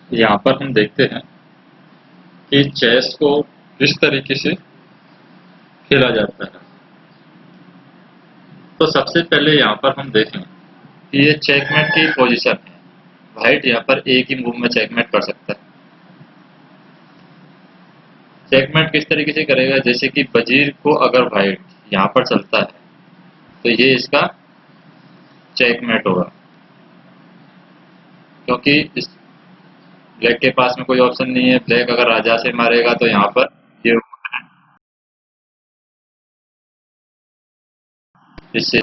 यहाँ पर हम देखते हैं कि चेस को किस तरीके से खेला जाता है। तो सबसे पहले यहाँ पर हम देखें कि ये चेकमेट की पोजीशन है। व्हाइट यहाँ पर एक ही मूव में चेकमेट कर सकता है। चेकमेट किस तरीके से करेगा, जैसे कि वजीर को अगर व्हाइट यहाँ पर चलता है तो ये इसका चेकमेट होगा, क्योंकि इस ब्लैक के पास में कोई ऑप्शन नहीं है। ब्लैक अगर राजा से मारेगा तो यहाँ पर ये इससे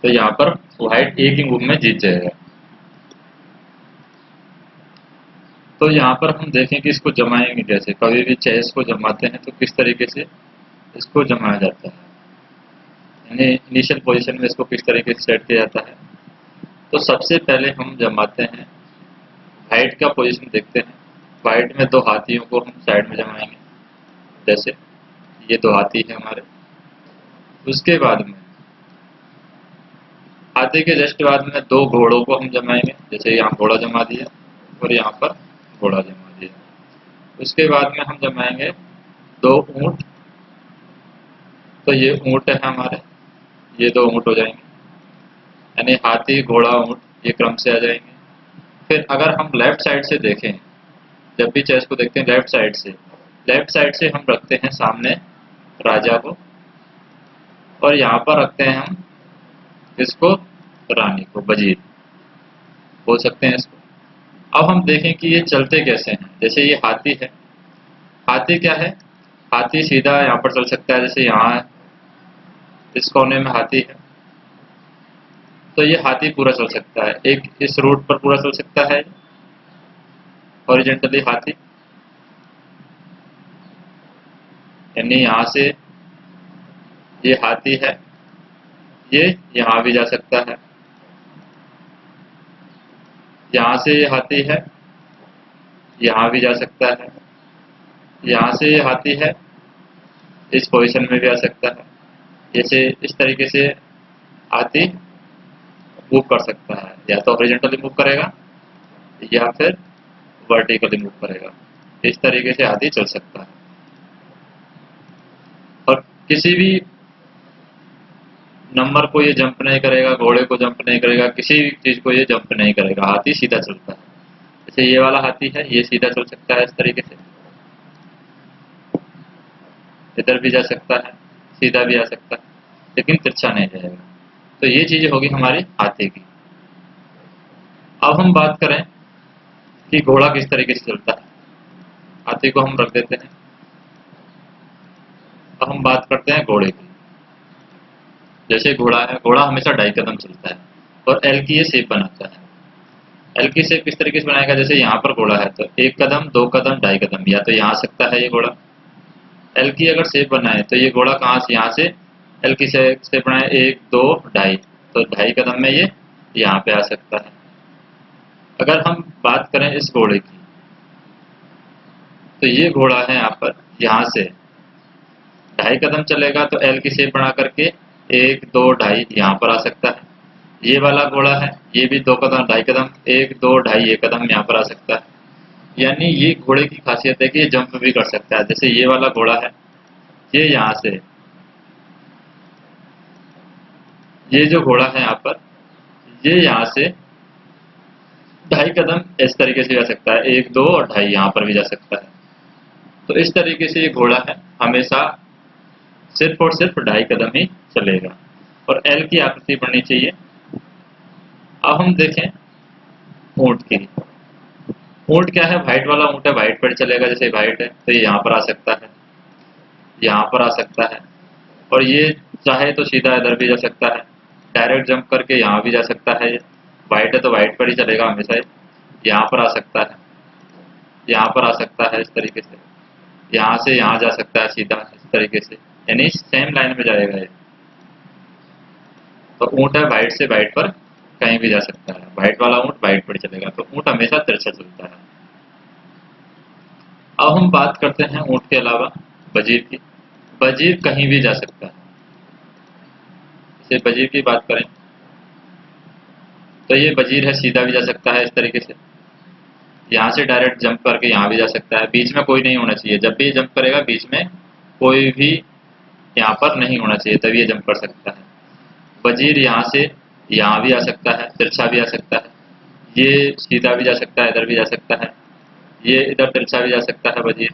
तो यहाँ पर व्हाइट एक ही मूव में जीत जाएगा। तो यहाँ पर हम देखें कि इसको जमाएंगे कैसे। कभी भी चेस को जमाते हैं तो किस तरीके से इसको जमाया जाता है, यानी इनिशियल पोजीशन में इसको किस तरीके से सेट किया जाता है। तो सबसे पहले हम जमाते हैं, व्हाइट का पोजीशन देखते हैं। व्हाइट में दो हाथियों को हम साइड में जमाएंगे, जैसे ये दो हाथी है हमारे। उसके बाद में हाथी के जस्ट बाद में दो घोड़ों को हम जमाएंगे, जैसे यहाँ घोड़ा जमा दिया और यहाँ पर घोड़ा जमा दिया। उसके बाद में हम जमाएंगे दो ऊंट। तो ये ऊंट है हमारे, ये दो ऊंट हो जाएंगे, यानी हाथी घोड़ा ऊंट ये क्रम से आ जाएंगे। फिर अगर हम लेफ्ट साइड से देखें, जब भी चेस को देखते हैं लेफ्ट साइड से हम रखते हैं सामने राजा को, और यहाँ पर रखते हैं हम इसको रानी को, वजीर बोल सकते हैं इसको। अब हम देखें कि ये चलते कैसे हैं। जैसे ये हाथी है, हाथी क्या है, हाथी सीधा यहाँ पर चल सकता है, जैसे यहाँ इस कोने में हाथी है तो ये हाथी पूरा चल सकता है, एक इस रूट पर पूरा चल सकता है हॉरिजेंटली हाथी, यानी यहाँ से ये हाथी है, ये यहाँ भी जा सकता है। यहाँ से ये हाथी है, यहाँ भी जा सकता है। यहाँ से ये हाथी है, इस पोजीशन में भी आ सकता है। जैसे इस तरीके से हाथी मूव कर सकता है, या तो हॉरिजॉन्टली मूव करेगा या फिर वर्टिकली मूव करेगा। इस तरीके से हाथी चल सकता है, और किसी भी नंबर को ये जंप नहीं करेगा, घोड़े को जंप नहीं करेगा, किसी भी चीज को ये जंप नहीं करेगा, हाथी सीधा चलता है। जैसे ये वाला हाथी है, ये सीधा चल सकता है इस तरीके से, इधर भी जा सकता है, सीधा भी आ सकता है, लेकिन तिरछा नहीं जाएगा। तो ये चीजें होगी हमारी हाथी की। अब हम बात करें कि घोड़ा किस तरीके से चलता है। हाथी को हम रख देते हैं। अब हम बात करते हैं घोड़े की। जैसे घोड़ा है, घोड़ा हमेशा ढाई कदम चलता है और एल की ये शेप बनाता है। एल की शेप किस तरीके से बनाएगा, जैसे यहाँ पर घोड़ा है तो एक कदम, दो कदम, ढाई कदम, या तो यहाँ आ सकता है ये घोड़ा। एल की अगर शेप बनाए तो ये घोड़ा कहाँ से, यहाँ से एल की शेप बनाए, एक दो ढाई, तो ढाई कदम में ये यहाँ पे आ सकता है। अगर हम बात करें इस घोड़े की, तो ये घोड़ा है यहाँ पर, यहाँ से ढाई कदम चलेगा तो एल की शेप बना करके एक दो ढाई यहाँ पर आ सकता है। ये वाला घोड़ा है, ये भी दो कदम, ढाई कदम, एक दो ढाई एक कदम यहाँ पर आ सकता है। यानी ये घोड़े की खासियत है कि ये जंप भी कर सकता है। जैसे ये वाला घोड़ा है, ये यहाँ से, ये जो घोड़ा है यहाँ पर, ये यहाँ से ढाई कदम इस तरीके से जा सकता है, एक दो और ढाई यहाँ पर भी जा सकता है। तो इस तरीके से ये घोड़ा है, हमेशा सिर्फ और सिर्फ ढाई कदम ही चलेगा, और एल की आकृति बननी चाहिए। अब हम देखें ऊंट की। ऊंट क्या है, व्हाइट वाला ऊंट है, व्हाइट पर चलेगा। जैसे व्हाइट है तो ये यहाँ पर आ सकता है, यहाँ पर आ सकता है, और ये चाहे तो सीधा इधर भी जा सकता है, डायरेक्ट जंप करके यहाँ भी जा सकता है। ये व्हाइट है तो व्हाइट पर ही चलेगा हमेशा, यहाँ पर आ सकता है, यहाँ पर आ सकता है इस तरीके से, यहाँ से यहाँ जा सकता है सीधा इस तरीके से, यानी सेम लाइन में जाएगा ये। तो ऊंट है, व्हाइट से व्हाइट पर कहीं भी जा सकता है, व्हाइट वाला ऊंट व्हाइट पर चलेगा, तो ऊंट हमेशा तिरछा चलता है। अब हम बात करते हैं ऊंट के अलावा वजीर की। वजीर कहीं भी जा सकता है। जैसे वजीर की बात करें तो ये वजीर है, सीधा भी जा सकता है इस तरीके से, यहाँ से डायरेक्ट जंप करके यहाँ भी जा सकता है, बीच में कोई नहीं होना चाहिए। जब भी जंप करेगा बीच में कोई भी यहाँ पर नहीं होना चाहिए, तभी ये जंप कर सकता है। वजीर यहाँ से यहाँ भी आ सकता है, तिरछा भी आ सकता है, ये सीधा भी जा सकता है, इधर भी जा सकता है, ये इधर तिरछा भी जा सकता है वजीर,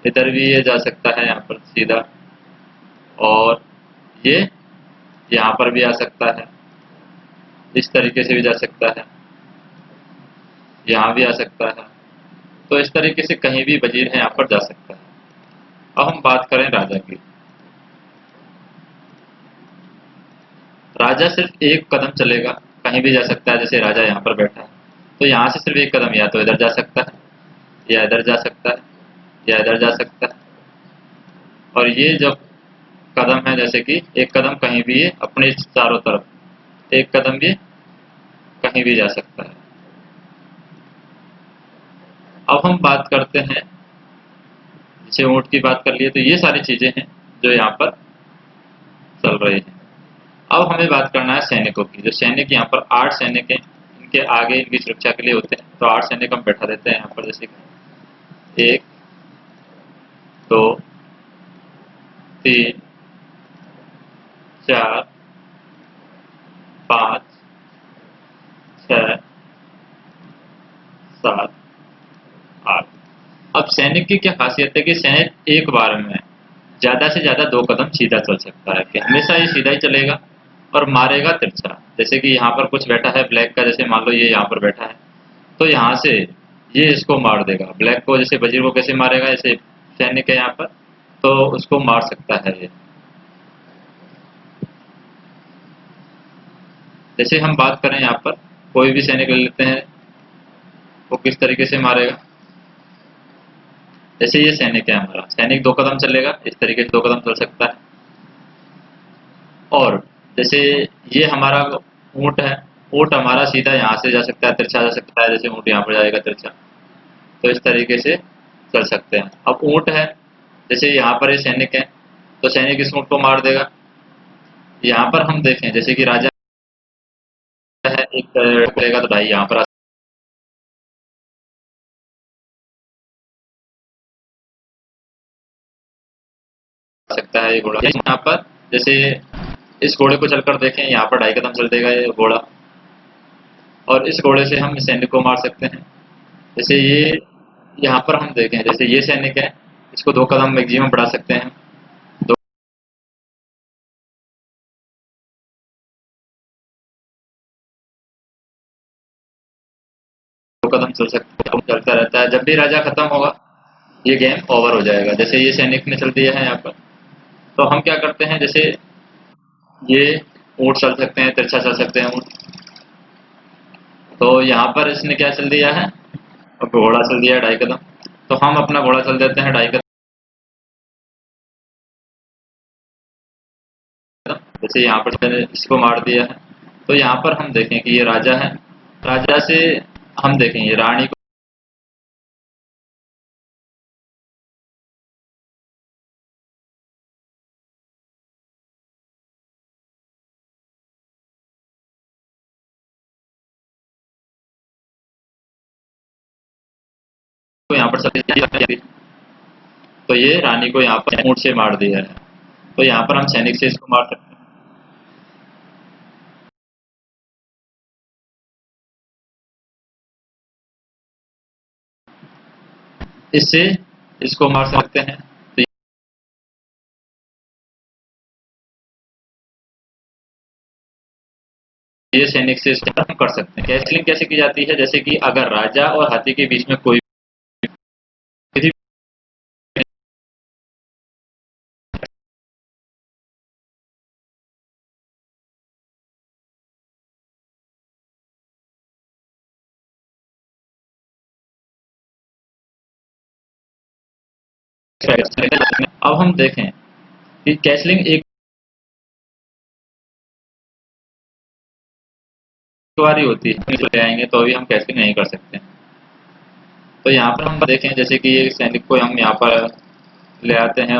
इधर भी ये जा सकता है यहाँ पर सीधा, और ये यहाँ पर भी आ सकता है, इस तरीके से भी जा सकता है, यहाँ भी आ सकता है। तो इस तरीके से कहीं भी वजीर है यहाँ पर जा सकता है। अब हम बात करें राजा की। राजा सिर्फ एक कदम चलेगा, कहीं भी जा सकता है। जैसे राजा यहाँ पर बैठा है तो यहाँ से सिर्फ एक कदम या तो इधर जा सकता है, या इधर जा सकता है, या इधर जा सकता है। और ये जब कदम है, जैसे कि एक कदम कहीं भी है अपने चारों तरफ, एक कदम भी कहीं भी जा सकता है। अब हम बात करते हैं, जैसे ऊँट की बात कर लिए, तो ये सारी चीजें हैं जो यहाँ पर चल रही हैं। अब हमें बात करना है सैनिकों की। जो सैनिक यहाँ पर 8 सैनिक हैं, इनके आगे इनकी सुरक्षा के लिए होते हैं, तो 8 सैनिक हम बैठा देते हैं यहाँ पर। जैसे कि 1 2 3 4 5 6 7 8। अब सैनिक की क्या खासियत है कि सैनिक एक बार में ज्यादा से ज्यादा 2 कदम सीधा चल सकता है, कि हमेशा ये सीधा ही चलेगा और मारेगा तिरछा। जैसे कि यहाँ पर कुछ बैठा है ब्लैक का, जैसे मान लो ये यहाँ पर बैठा है, तो यहाँ से ये इसको मार देगा ब्लैक को। जैसे वजीर को कैसे मारेगा, जैसे सैनिक है यहाँ पर तो उसको मार सकता है ये। जैसे हम बात करें यहाँ पर कोई भी सैनिक ले लेते हैं, वो किस तरीके से मारेगा। जैसे ये सैनिक है हमारा, सैनिक 2 कदम चलेगा, इस तरीके से 2 कदम चल सकता है। और जैसे ये हमारा ऊँट है, ऊँट हमारा सीधा यहाँ से जा सकता है, तिरछा जा सकता है। जैसे ऊँट यहाँ पर जाएगा तिरछा, तो इस तरीके से चल सकते हैं। अब ऊँट है, जैसे यहाँ पर ये सैनिक है, तो सैनिक इस ऊँट को मार देगा। यहाँ पर हम देखें जैसे कि राजा है, एक करेगा तो ढाई यहाँ पर आ सकता है ये घोड़ा। यहाँ पर जैसे इस घोड़े को चलकर देखें, यहाँ पर ढाई कदम चल देगा ये घोड़ा, और इस घोड़े से हम सैनिक को मार सकते हैं। जैसे ये यहाँ पर हम देखें, जैसे ये सैनिक है, इसको 2 कदम मैक्सिमम बढ़ा सकते हैं, 2 कदम चल सकते हैं, चलता रहता है। जब भी राजा खत्म होगा ये गेम ओवर हो जाएगा। जैसे ये सैनिक ने चल दिया है यहाँ पर, तो हम क्या करते हैं, जैसे ये ऊँट चल सकते हैं, तिरछा चल सकते हैं ऊँट, तो यहाँ पर इसने क्या चल दिया है, अब घोड़ा चल दिया है 2.5 कदम, तो हम अपना घोड़ा चल देते हैं 2.5 कदम। जैसे यहाँ पर मैंने इसको मार दिया है, तो यहाँ पर हम देखें कि ये राजा है, राजा से हम देखें ये रानी को यहाँ पर सती, तो ये रानी को यहाँ पर ऊँट से मार दिया है, तो यहाँ पर हम सैनिक से इसको मार सकते हैं। इससे इसको मार सकते हैं, तो ये सैनिक से इसको खत्म कर सकते हैं। कैसलिंग कैसे की जाती है, जैसे कि अगर राजा और हाथी के बीच में कोई भी अब हम देखें कि कैसलिंग एक बार ही होती है, ले आएंगे तो अभी हम कैसलिंग नहीं कर सकते। तो यहाँ पर हम देखें जैसे कि ये सैनिक को हम यहाँ पर ले आते हैं,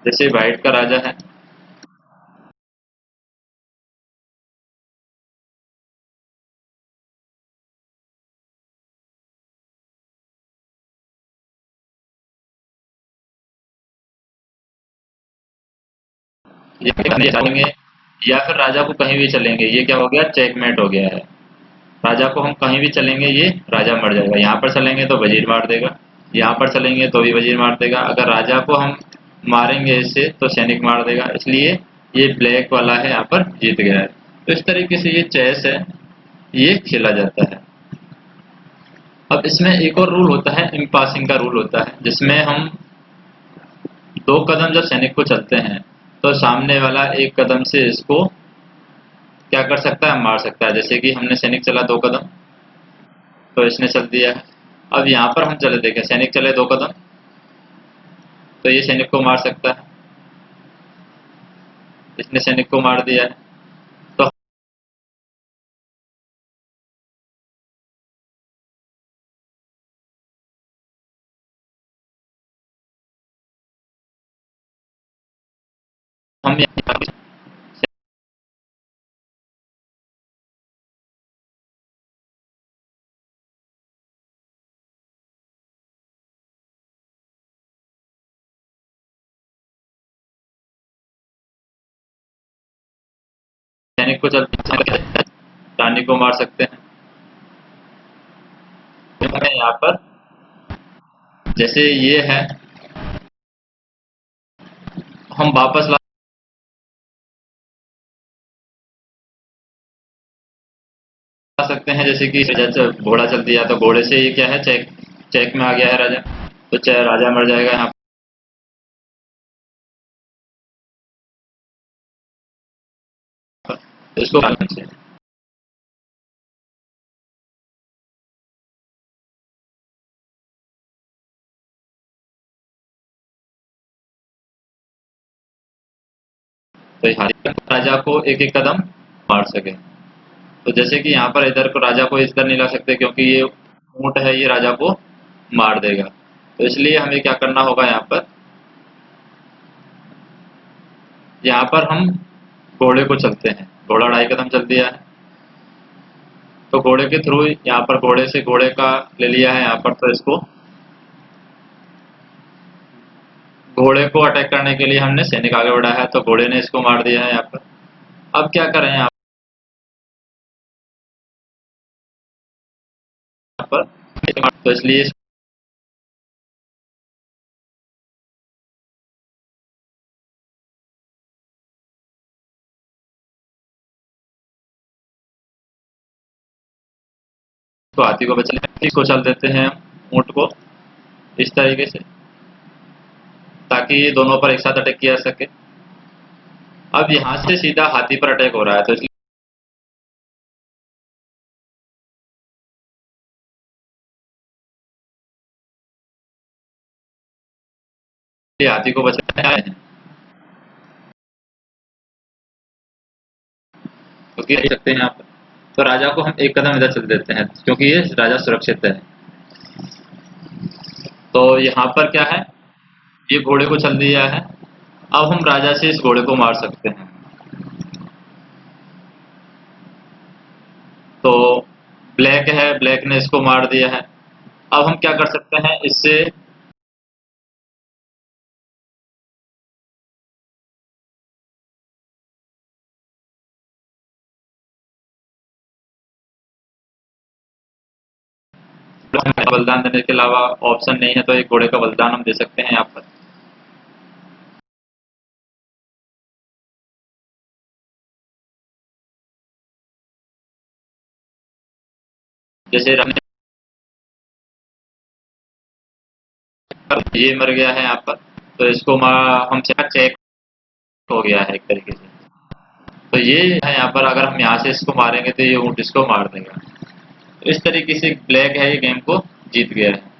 जैसे व्हाइट का राजा है, ये चलेंगे या फिर राजा को कहीं भी चलेंगे, ये क्या हो गया, चेकमेट हो गया है। राजा को हम कहीं भी चलेंगे ये राजा मर जाएगा। यहाँ पर चलेंगे तो वजीर मार देगा, यहाँ पर चलेंगे तो भी वजीर मार देगा। अगर राजा को हम मारेंगे इससे तो सैनिक मार देगा, इसलिए ये ब्लैक वाला है यहाँ पर जीत गया है। तो इस तरीके से ये चेस है, ये खेला जाता है। अब इसमें एक और रूल होता है, इम्पासिंग का रूल होता है, जिसमें हम 2 कदम जब सैनिक को चलते हैं तो सामने वाला 1 कदम से इसको क्या कर सकता है, मार सकता है। जैसे कि हमने सैनिक चला 2 कदम तो इसने चल दिया है। अब यहाँ पर हम चले, देखें सैनिक चले 2 कदम तो ये सैनिक को मार सकता है, इसने सैनिक को मार दिया है। तो हम यहाँ पर सैनिक को चलते हैं, रानी को मार सकते हैं। तो हमें यहाँ पर जैसे ये है, हम वापस ला सकते हैं। जैसे कि घोड़ा चल दिया तो घोड़े से ये क्या है, चेक चेक में आ गया है राजा, तो चाहे राजा मर जाएगा यहाँ पर। तो इसको तो राजा को एक एक कदम मार सके। तो जैसे कि यहाँ पर इधर को राजा को इधर नहीं ला सकते क्योंकि ये ऊंट है, ये राजा को मार देगा। तो इसलिए हमें क्या करना होगा, यहाँ पर हम घोड़े को चलते हैं। घोड़ा 2.5 कदम चल दिया है तो घोड़े के थ्रू यहाँ पर घोड़े से घोड़े का ले लिया है यहाँ पर। तो इसको घोड़े को अटैक करने के लिए हमने सैनिक आगे बढ़ाया है तो घोड़े ने इसको मार दिया है यहाँ पर। अब क्या करें यहाँ पर, तो इसलिए इसको हाथी को बचा लेते, इसको चल देते हैं हम ऊँट को इस तरीके से, ताकि ये दोनों पर एक साथ अटैक किया जा सके। अब यहाँ से सीधा हाथी पर अटैक हो रहा है तो इसलिए हाथी को बचाया है। तो देख सकते हैं यहाँ पर, तो राजा को हम 1 कदम इधर चल देते हैं क्योंकि ये राजा सुरक्षित है। तो यहाँ पर क्या है, ये घोड़े को चल दिया है। अब हम राजा से इस घोड़े को मार सकते हैं। तो ब्लैक है, ब्लैक ने इसको मार दिया है। अब हम क्या कर सकते हैं, इससे बलिदान देने के अलावा ऑप्शन नहीं है तो एक घोड़े का बलिदान हम दे सकते हैं यहाँ पर। जैसे ये मर गया है यहाँ पर तो इसको हम चेक हो गया है एक तरीके से। तो ये है यहाँ पर, अगर हम यहाँ से इसको मारेंगे तो ये ऊँट इसको मार देगा। तो इस तरीके से ब्लैक है ये गेम को जीत गया है।